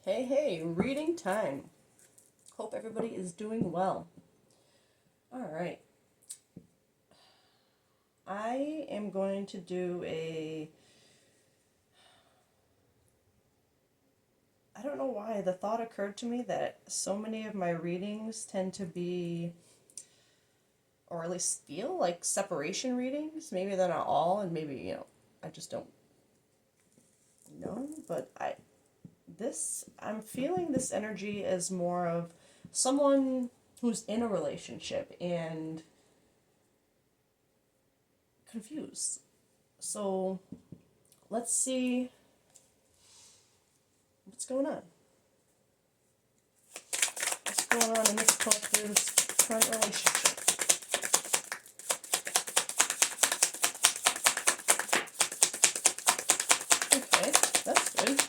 Hey, reading time. Hope everybody is doing well. All right. I am going to do I don't know why the thought occurred to me that so many of my readings tend to be, or at least feel like separation readings. Maybe they're not all, and maybe, I just don't know. But I'm feeling this energy as more of someone who's in a relationship and confused. So let's see what's going on. What's going on in this collective's current relationship? Okay, that's good.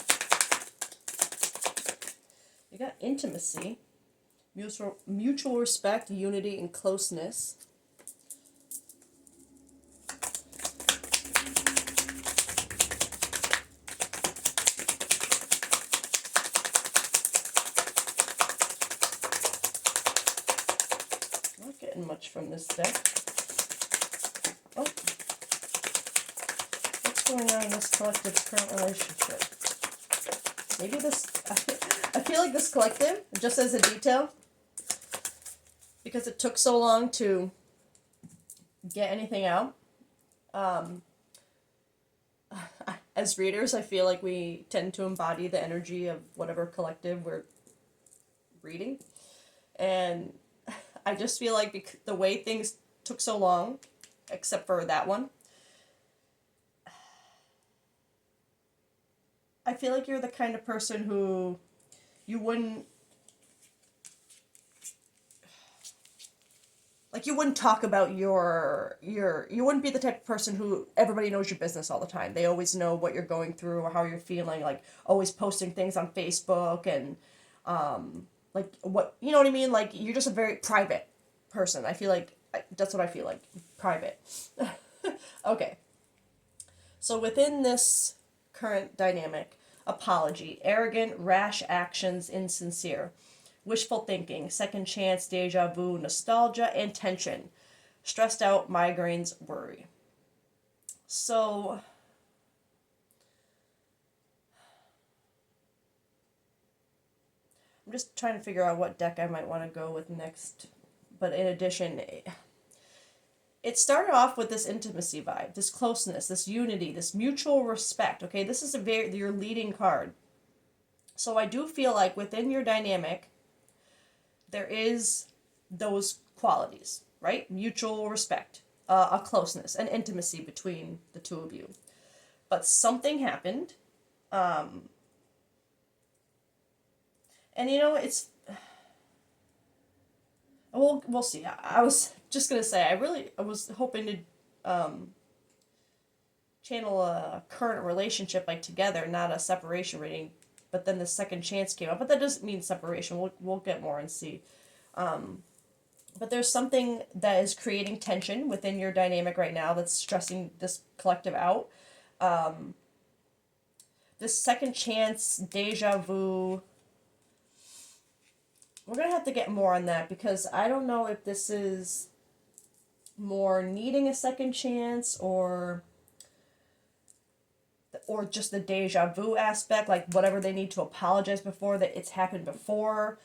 You got intimacy, mutual respect, unity, and closeness. Not getting much from this deck. Oh, what's going on in this collective's current relationship? Maybe this, I feel like this collective, just as a detail, because it took so long to get anything out, as readers, I feel like we tend to embody the energy of whatever collective we're reading. And I just feel like the way things took so long, except for that one, I feel like you're the kind of person who you wouldn't you wouldn't talk about you wouldn't be the type of person who everybody knows your business all the time. They always know what you're going through or how you're feeling, like always posting things on Facebook and like what, you know what I mean? Like you're just a very private person. I feel like that's what I feel like, private. Okay. So within this current dynamic, apology, arrogant, rash actions, insincere, wishful thinking, second chance, deja vu, nostalgia, and tension, stressed out, migraines, worry. So, I'm just trying to figure out what deck I might want to go with next. But in addition, it started off with this intimacy vibe, this closeness, this unity, this mutual respect. Okay, this is your leading card. So I do feel like within your dynamic, there is those qualities, right? Mutual respect, a closeness, an intimacy between the two of you. But something happened, and it's. We'll see. I was just gonna say I was hoping to channel a current relationship like together, not a separation reading. But then the second chance came up. But that doesn't mean separation. We'll get more and see. But there's something that is creating tension within your dynamic right now that's stressing this collective out. This second chance, deja vu. We're going to have to get more on that because I don't know if this is more needing a second chance or just the deja vu aspect, like whatever they need to apologize before, that it's happened before.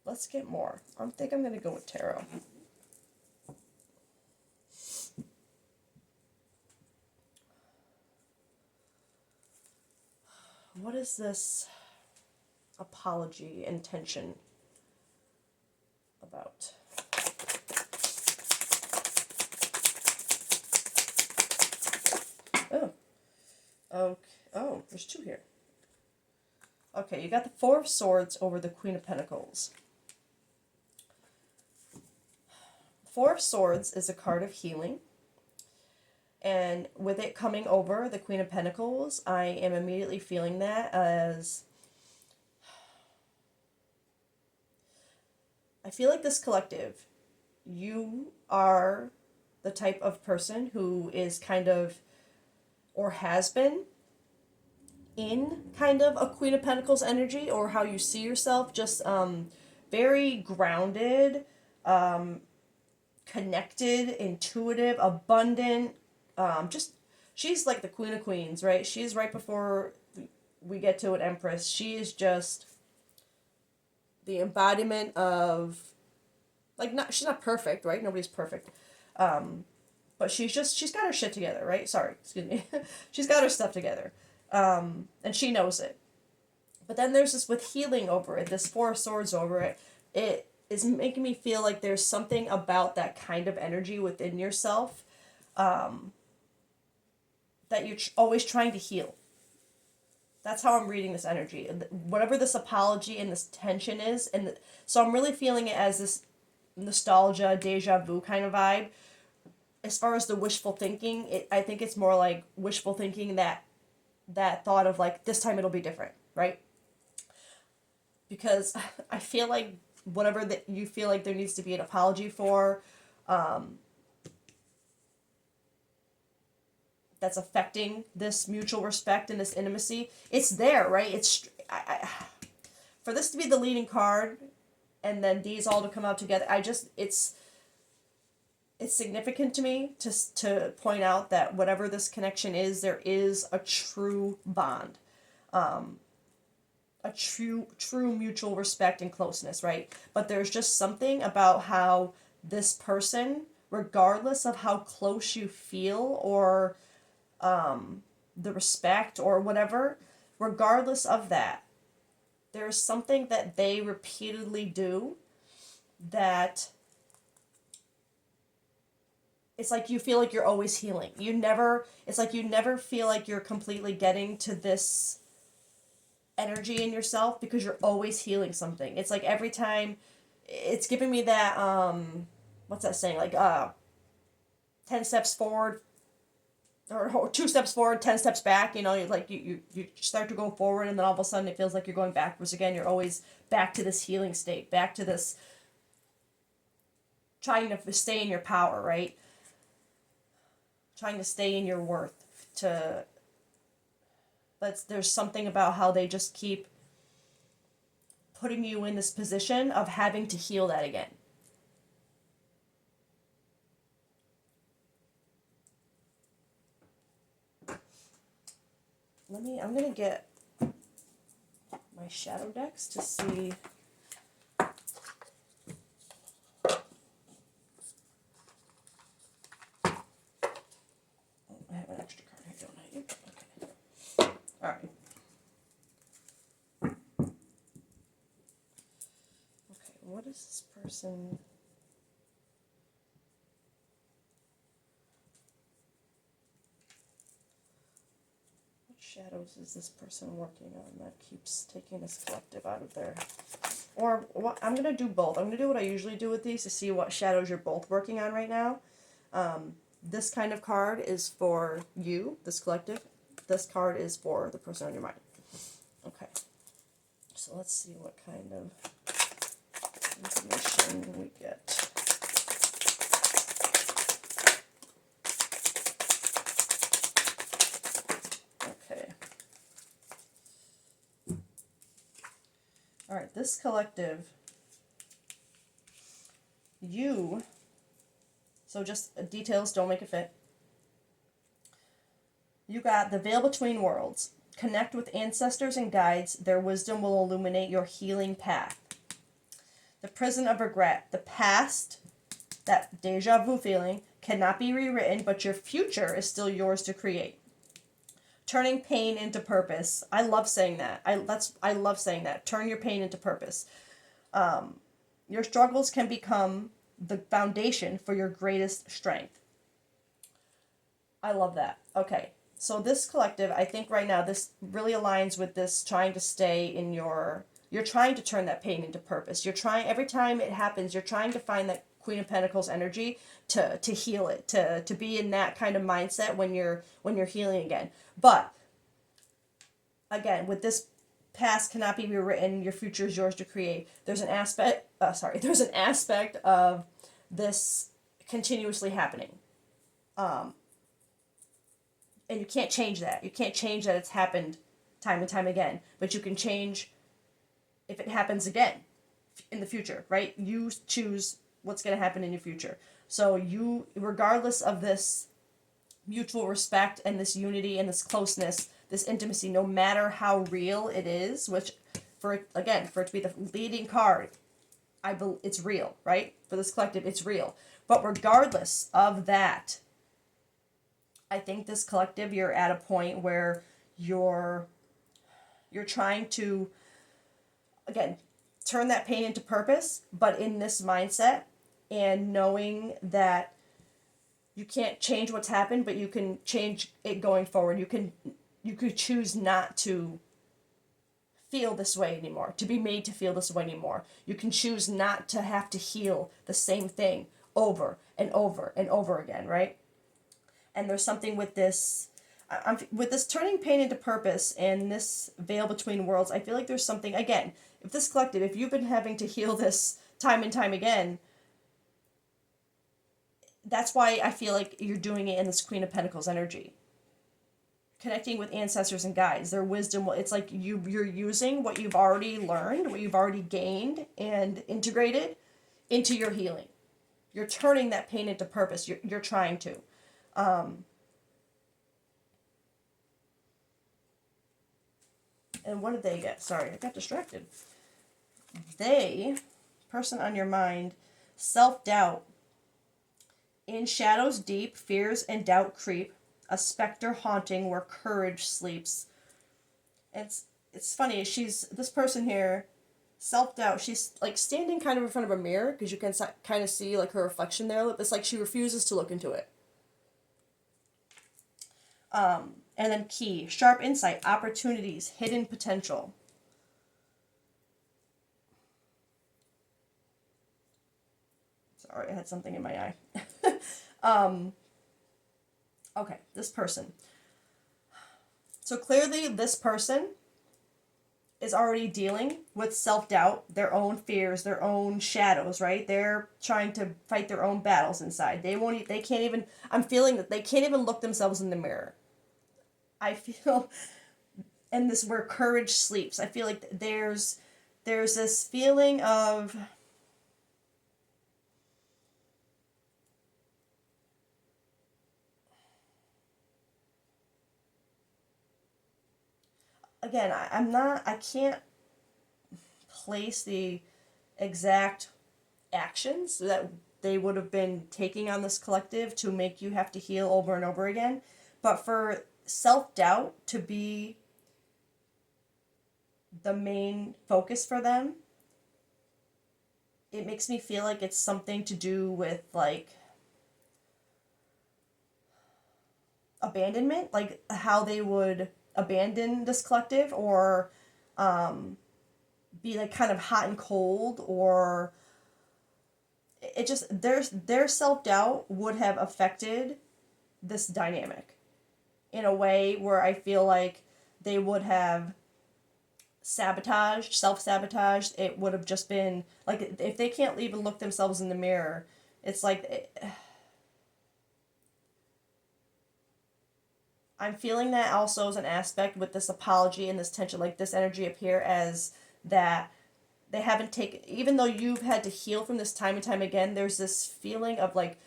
Let's get more. I think I'm going to go with tarot. What is this apology intention about? Oh. Okay. Oh, there's two here. Okay, you got the Four of Swords over the Queen of Pentacles. Four of Swords is a card of healing. And with it coming over the Queen of Pentacles, I am immediately feeling that as... I feel like this collective, you are the type of person who is kind of, or has been, in kind of a Queen of Pentacles energy, or how you see yourself, just very grounded, connected, intuitive, abundant. Just she's like the Queen of Queens, right? She's right before we get to an Empress. She is just the embodiment of, like, not, she's not perfect, right? Nobody's perfect. But she's got her shit together, right? Sorry, excuse me. She's got her stuff together. And she knows it. But then there's this with healing over it, this Four of Swords over it. It is making me feel like there's something about that kind of energy within yourself, that you're always trying to heal. That's how I'm reading this energy. Whatever this apology and this tension is, so I'm really feeling it as this nostalgia, deja vu kind of vibe. As far as the wishful thinking, I think it's more like wishful thinking, that thought of like, this time it'll be different, right? Because I feel like whatever that you feel like there needs to be an apology for, that's affecting this mutual respect and this intimacy, it's there, right? For this to be the leading card, and then these all to come out together, it's significant to me to point out that whatever this connection is, there is a true bond, a true mutual respect and closeness, right? But there's just something about how this person, regardless of how close you feel, or the respect or whatever, regardless of that, there's something that they repeatedly do that it's like you feel like you're always healing. It's like you never feel like you're completely getting to this energy in yourself, because you're always healing something. It's like every time, it's giving me that, what's that saying? Like, 10 steps forward, or 2 steps forward, 10 steps back, you start to go forward, and then all of a sudden it feels like you're going backwards again. You're always back to this healing state, back to this trying to stay in your power, right? Trying to stay in your worth, but there's something about how they just keep putting you in this position of having to heal that again. I'm gonna get my shadow decks to see. I have an extra card here, don't I? Okay. Alright. Okay, what is this person? What shadows is this person working on that keeps taking this collective out of there? Or what? I'm going to do both. I'm going to do what I usually do with these to see what shadows you're both working on right now. This kind of card is for you, this collective. This card is for the person on your mind. Okay. So let's see what kind of information we get. Okay. All right, this collective, so just details don't make it fit. You got the veil between worlds. Connect with ancestors and guides. Their wisdom will illuminate your healing path. The prison of regret. The past, that deja vu feeling, cannot be rewritten, but your future is still yours to create. Turning pain into purpose. I love saying that. I love saying that. Turn your pain into purpose. Your struggles can become the foundation for your greatest strength. I love that. Okay. So this collective, I think right now, this really aligns with this trying to stay in you're trying to turn that pain into purpose. You're trying, every time it happens, you're trying to find that Queen of Pentacles energy to heal it, to be in that kind of mindset when you're healing again. But again, with this past cannot be rewritten, your future is yours to create. There's an aspect of this continuously happening. And you can't change that. You can't change that it's happened time and time again, but you can change if it happens again in the future, right? You choose what's going to happen in your future. So you, regardless of this mutual respect and this unity and this closeness, this intimacy, no matter how real it is, which for it, again, for it to be the leading card, it's real, right? For this collective, it's real. But regardless of that, I think this collective, you're at a point where you're trying to, again, turn that pain into purpose, but in this mindset and knowing that you can't change what's happened, but you can change it going forward. You could choose not to feel this way anymore, to be made to feel this way anymore. You can choose not to have to heal the same thing over and over and over again, right? And there's something with this, with this turning pain into purpose and this veil between worlds. I feel like there's something, again, if this collective, if you've been having to heal this time and time again, that's why I feel like you're doing it in this Queen of Pentacles energy. Connecting with ancestors and guides, their wisdom. It's like you're using what you've already learned, what you've already gained and integrated into your healing. You're turning that pain into purpose. You're trying to. And what did they get? Sorry, I got distracted. Person on your mind, self-doubt. In shadows deep, fears and doubt creep, a specter haunting where courage sleeps. It's funny, this person here, self-doubt, she's like standing kind of in front of a mirror because you can kind of see like her reflection there. It's like she refuses to look into it. And then key, sharp insight, opportunities, hidden potential. Sorry, I had something in my eye. Okay, this person. So clearly this person is already dealing with self-doubt, their own fears, their own shadows, right? They're trying to fight their own battles inside. I'm feeling that they can't even look themselves in the mirror. I feel, and this where courage sleeps. I feel like there's this feeling of, again, I can't place the exact actions that they would have been taking on this collective to make you have to heal over and over again. But for self-doubt to be the main focus for them, it makes me feel like it's something to do with like abandonment, like how they would abandon this collective or be like kind of hot and cold, or it just their self-doubt would have affected this dynamic in a way where I feel like they would have self-sabotaged. It would have just been like, if they can't even look themselves in the mirror, it's like I'm feeling that also as an aspect with this apology and this tension, like this energy up here, as that they haven't taken, even though you've had to heal from this time and time again, there's this feeling of like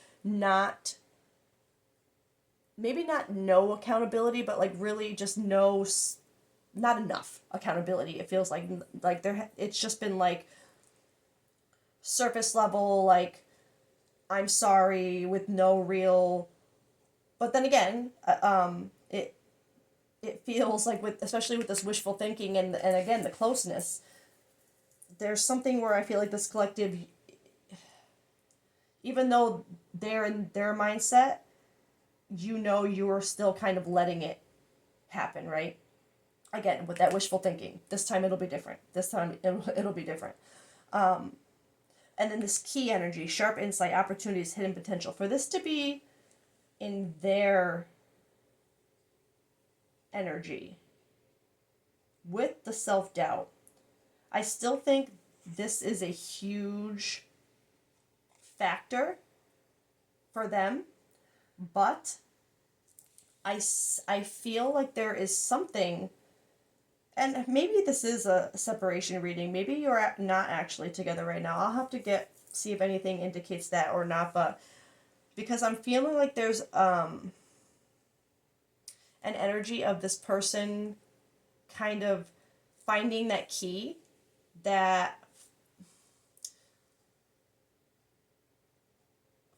maybe not no accountability, but like really just not enough accountability. It feels like it's just been like surface level, like I'm sorry with no real, but then again, it feels like especially with this wishful thinking and again the closeness, there's something where I feel like this collective, even though they're in their mindset, you're still kind of letting it happen, right? Again, with that wishful thinking, this time it'll be different. This time it'll be different. And then this key energy, sharp insight, opportunities, hidden potential. For this to be in their energy with the self-doubt, I still think this is a huge factor for them, but I feel like there is something And maybe this is a separation reading. Maybe you're not actually together right now. I'll have to see if anything indicates that or not. But because I'm feeling like there's an energy of this person kind of finding that key that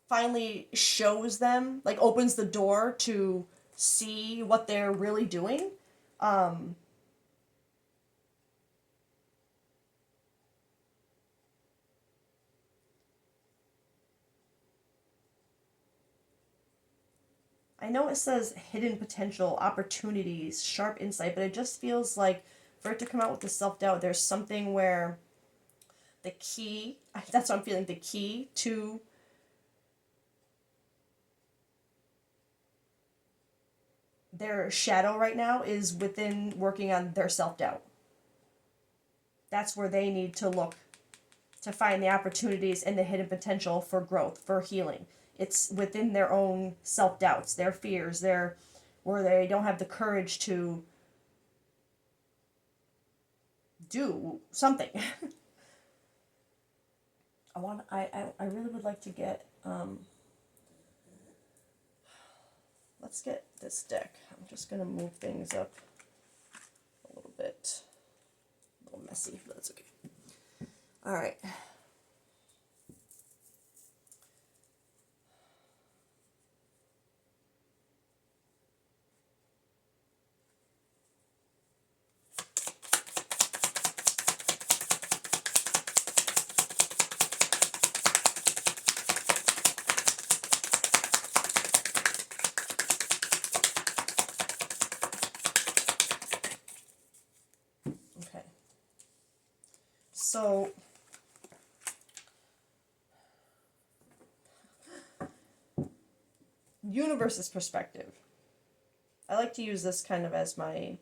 finally shows them, like opens the door to see what they're really doing. I know it says hidden potential, opportunities, sharp insight, but it just feels like for it to come out with the self doubt, there's something where the key, that's what I'm feeling, the key to their shadow right now is within working on their self doubt. That's where they need to look to find the opportunities and the hidden potential for growth, for healing. It's within their own self doubts, their fears, where they don't have the courage to do something. I really would like to get let's get this deck. I'm just gonna move things up a little bit. A little messy, but that's okay. Alright. Okay. So universe's perspective. I like to use this kind of as my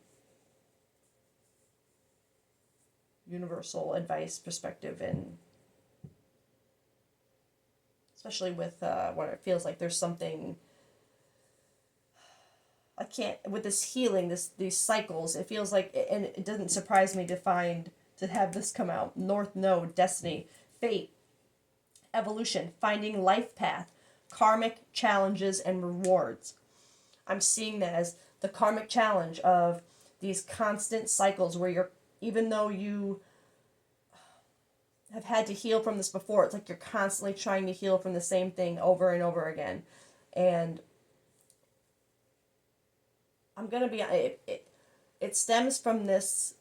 universal advice perspective, and especially with when it feels like there's something I can't with this healing, these cycles. It feels like, and it doesn't surprise me to have this come out. North Node, destiny, fate, evolution, finding life path, karmic challenges and rewards. I'm seeing that as the karmic challenge of these constant cycles where you're, even though you have had to heal from this before, it's like you're constantly trying to heal from the same thing over and over again. And I'm gonna be it stems from this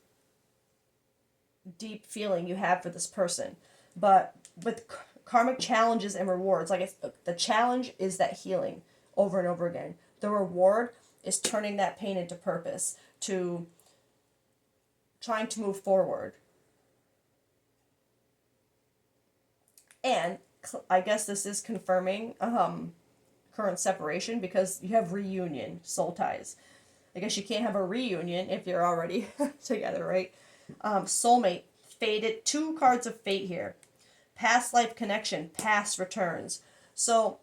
deep feeling you have for this person, but with karmic challenges and rewards, like the challenge is that healing over and over again. The reward is turning that pain into purpose, to trying to move forward. And I guess this is confirming current separation, because you have reunion, soul ties. I guess you can't have a reunion if you're already together, right? Soulmate, fated, 2 cards of fate here. Past life connection, past returns. So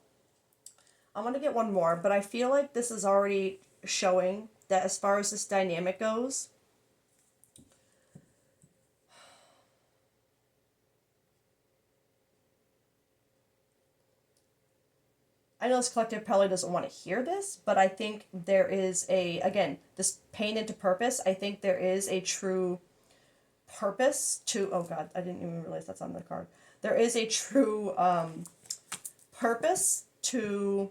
I'm going to get one more, but I feel like this is already showing that as far as this dynamic goes, I know this collective probably doesn't want to hear this, but I think there is again, this pain into purpose. I think there is a true purpose to, oh God, I didn't even realize that's on the card. There is a true purpose to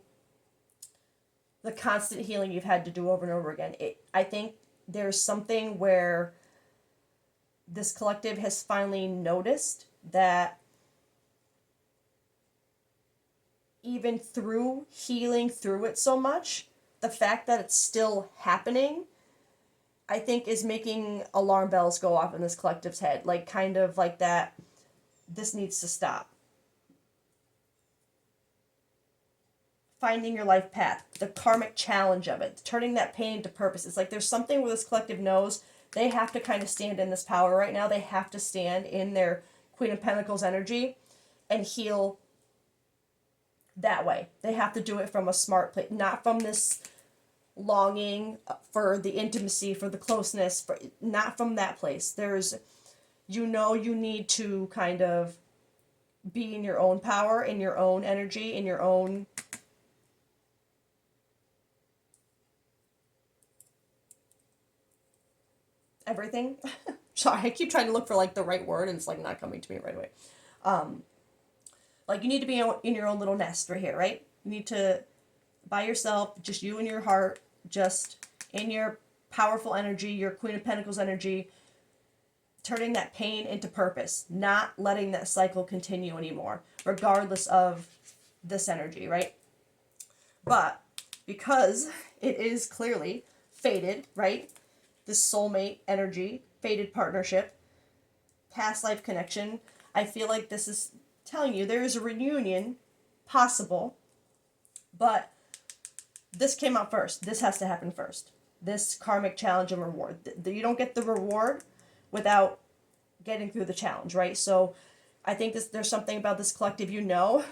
the constant healing you've had to do over and over again. I think there's something where this collective has finally noticed that even through healing through it so much, the fact that it's still happening, I think, is making alarm bells go off in this collective's head. Like, kind of like that, this needs to stop. Finding your life path, the karmic challenge of it, turning that pain into purpose. It's like there's something where this collective knows they have to kind of stand in this power right now. They have to stand in their Queen of Pentacles energy and heal that way. They have to do it from a smart place, not from this longing for the intimacy, for the closeness, for not from that place. There's, you know, you need to kind of be in your own power, in your own energy, in your own everything. Sorry, I keep trying to look for like the right word and it's like not coming to me right away. Like you need to be in your own little nest right here, right? You need to, by yourself, just you and your heart, just in your powerful energy, your Queen of Pentacles energy, turning that pain into purpose, not letting that cycle continue anymore, regardless of this energy, right? But because it is clearly fated, right? This soulmate energy, fated partnership, past life connection, I feel like this is telling you there is a reunion possible, but this came out first. This has to happen first. This karmic challenge and reward. You don't get the reward without getting through the challenge, right? So I think there's something about this collective, you know,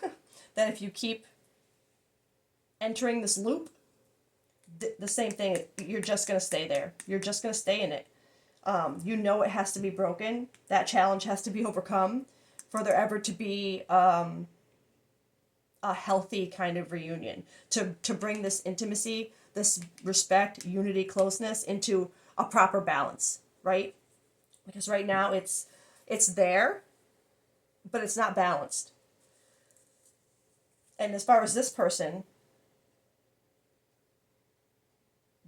that if you keep entering this loop, the same thing, you're just going to stay there. You're just going to stay in it. You know it has to be broken. That challenge has to be overcome for there ever to be a healthy kind of reunion. To bring this intimacy, this respect, unity, closeness into a proper balance, right? Because right now it's there, but it's not balanced. And as far as this person,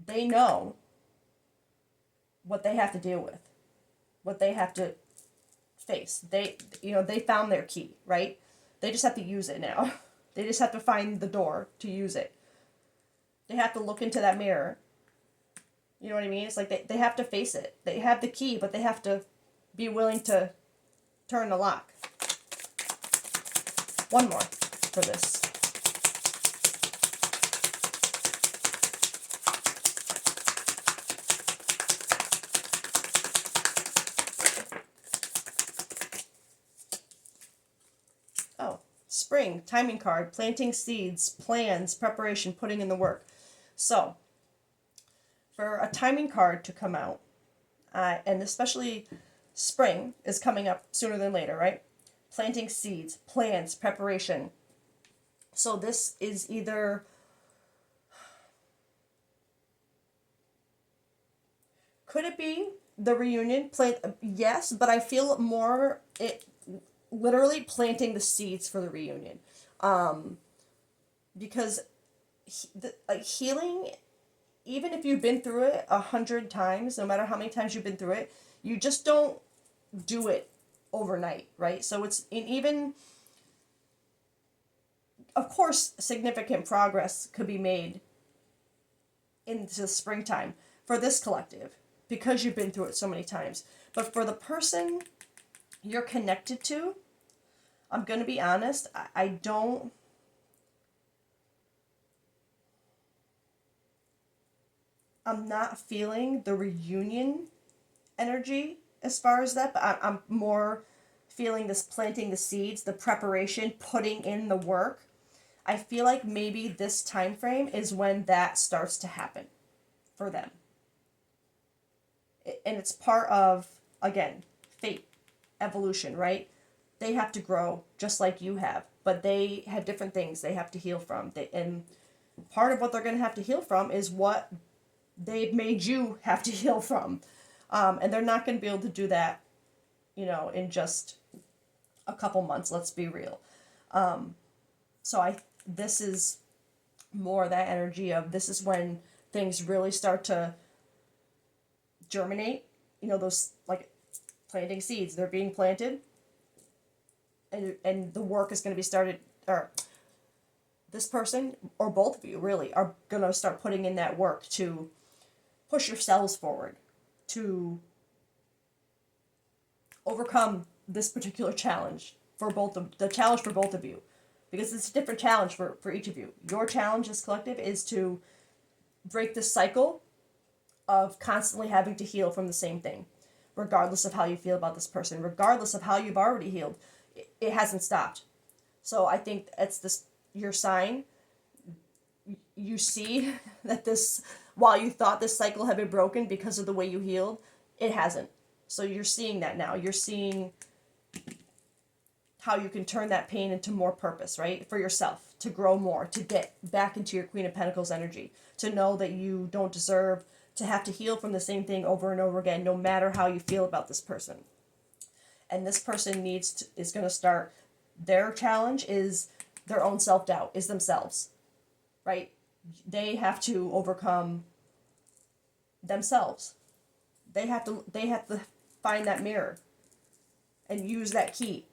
they know what they have to deal with, what they have to face. They found their key, right? They just have to use it now. They just have to find the door to use it. They have to look into that mirror. You know what I mean? It's like they have to face it. They have the key, but they have to be willing to turn the lock. One more for this. Oh, spring, timing card, planting seeds, plans, preparation, putting in the work. So, for a timing card to come out, and especially spring is coming up sooner than later, right? Planting seeds, plans, preparation. So this is either, could it be the reunion? Yes, but I feel more it literally planting the seeds for the reunion, because healing, even if you've been through it 100 times, no matter how many times you've been through it, you just don't do it overnight, right? So it's even, of course, significant progress could be made into the springtime for this collective because you've been through it so many times. But for the person you're connected to, I'm going to be honest, I'm not feeling the reunion energy as far as that, but I'm more feeling this planting the seeds, the preparation, putting in the work. I feel like maybe this time frame is when that starts to happen for them. And it's part of, again, fate, evolution, right? They have to grow just like you have, but they have different things they have to heal from. And part of what they're going to have to heal from is what they've made you have to heal from. And they're not going to be able to do that, in just a couple months, let's be real. So this is more that energy of, this is when things really start to germinate, those like planting seeds, they're being planted, and the work is going to be started, or this person or both of you really are going to start putting in that work to push yourselves forward, to overcome this particular challenge the challenge for both of you, because it's a different challenge for each of you. Your challenge as collective is to break this cycle of constantly having to heal from the same thing, regardless of how you feel about this person, regardless of how you've already healed. It hasn't stopped. So I think it's your sign. You see that this while you thought this cycle had been broken because of the way you healed, it hasn't. So you're seeing that now. You're seeing how you can turn that pain into more purpose, right? For yourself, to grow more, to get back into your Queen of Pentacles energy, to know that you don't deserve to have to heal from the same thing over and over again, no matter how you feel about this person. And this person is going to start, their challenge is their own self-doubt, is themselves, right? They have to overcome themselves. They have to find that mirror and use that key.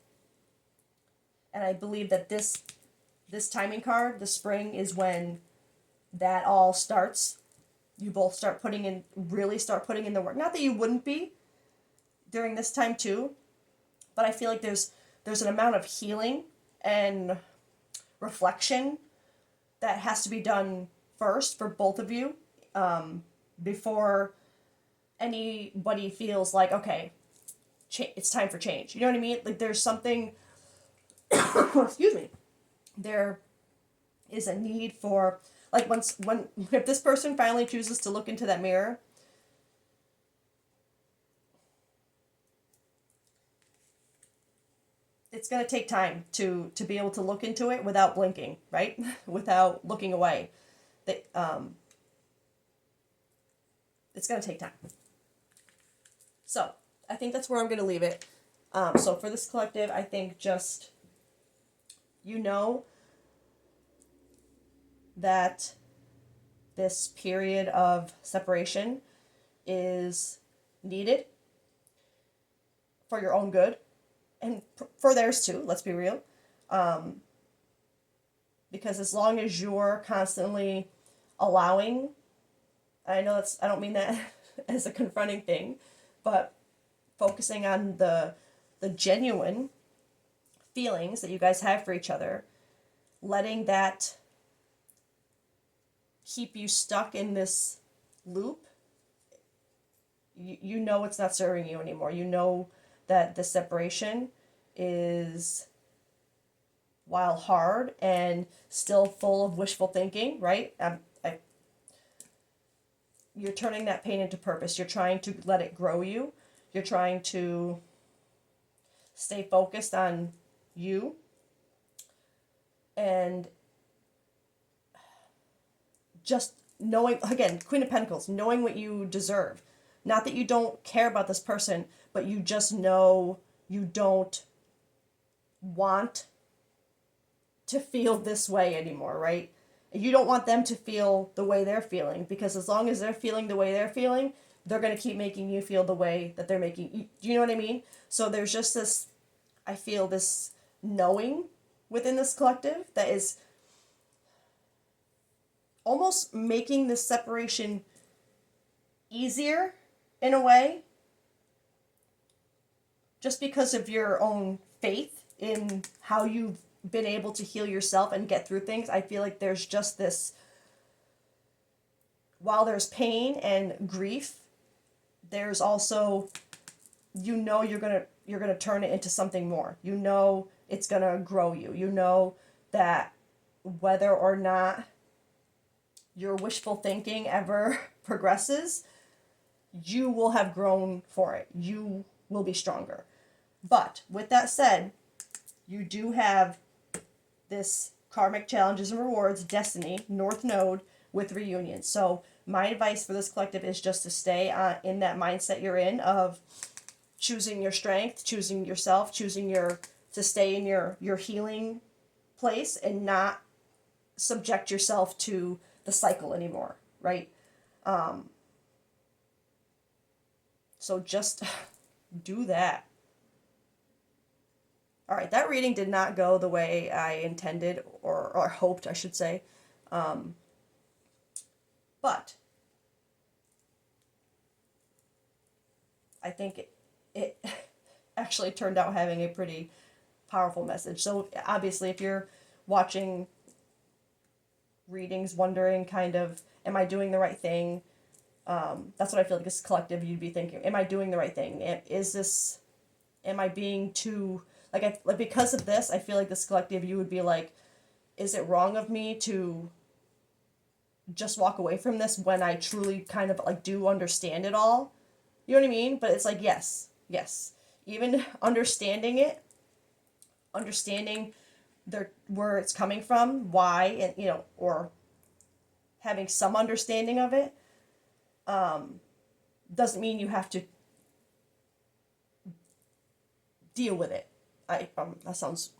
And I believe that this timing card, the spring, is when that all starts. You both really start putting in the work. Not that you wouldn't be during this time too, but I feel like there's an amount of healing and reflection that has to be done first for both of you, before anybody feels like, okay, it's time for change. You know what I mean? Like there's something, excuse me, there is a need for, like, if this person finally chooses to look into that mirror, it's going to take time to be able to look into it without blinking, right? Without looking away. It's going to take time. So I think that's where I'm going to leave it. So for this collective, I think just, that this period of separation is needed for your own good and for theirs too, let's be real. Because as long as you're constantly allowing, I don't mean that as a confronting thing, but focusing on the genuine feelings that you guys have for each other, letting that keep you stuck in this loop, you know it's not serving you anymore. You know that the separation is, while hard and still full of wishful thinking, right? You're turning that pain into purpose. You're trying to let it grow you. You're trying to stay focused on you. And just knowing, again, Queen of Pentacles, knowing what you deserve. Not that you don't care about this person, but you just know you don't want to feel this way anymore, right? You don't want them to feel the way they're feeling, because as long as they're feeling the way they're feeling, they're going to keep making you feel the way that they're making you. Do you know what I mean? So there's just this, I feel this knowing within this collective that is almost making this separation easier in a way, just because of your own faith in how you've been able to heal yourself and get through things. I feel like there's just this, while there's pain and grief, there's also, you're gonna turn it into something more. It's gonna grow you. You know that whether or not your wishful thinking ever progresses, you will have grown for it. You will be stronger. But with that said, you do have this karmic challenges and rewards, destiny, North Node with reunion. So my advice for this collective is just to stay in that mindset you're in of choosing your strength, choosing yourself, to stay in your healing place and not subject yourself to the cycle anymore, right? So just do that. All right, that reading did not go the way I intended or hoped, I should say. But I think it actually turned out having a pretty powerful message. So obviously, if you're watching readings wondering kind of, am I doing the right thing? That's what I feel like this collective, you'd be thinking, am I doing the right thing? Am I being too, because of this, I feel like this collective, you would be like, is it wrong of me to just walk away from this when I truly kind of like do understand it all. You know what I mean? But it's like, yes, yes. Even understanding it, understanding where it's coming from, why, and or having some understanding of it, doesn't mean you have to deal with it. That sounds.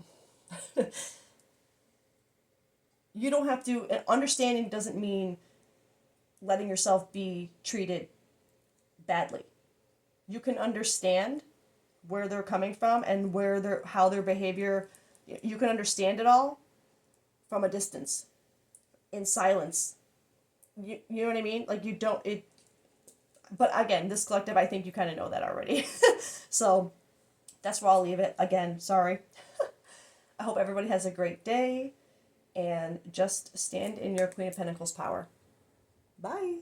You don't have to. Understanding doesn't mean letting yourself be treated badly. You can understand where they're coming from and how their behavior. You can understand it all from a distance, in silence. You know what I mean? Like you don't it. But again, this collective, I think you kind of know that already. So that's where I'll leave it. Again, sorry. I hope everybody has a great day, and just stand in your Queen of Pentacles power. Bye.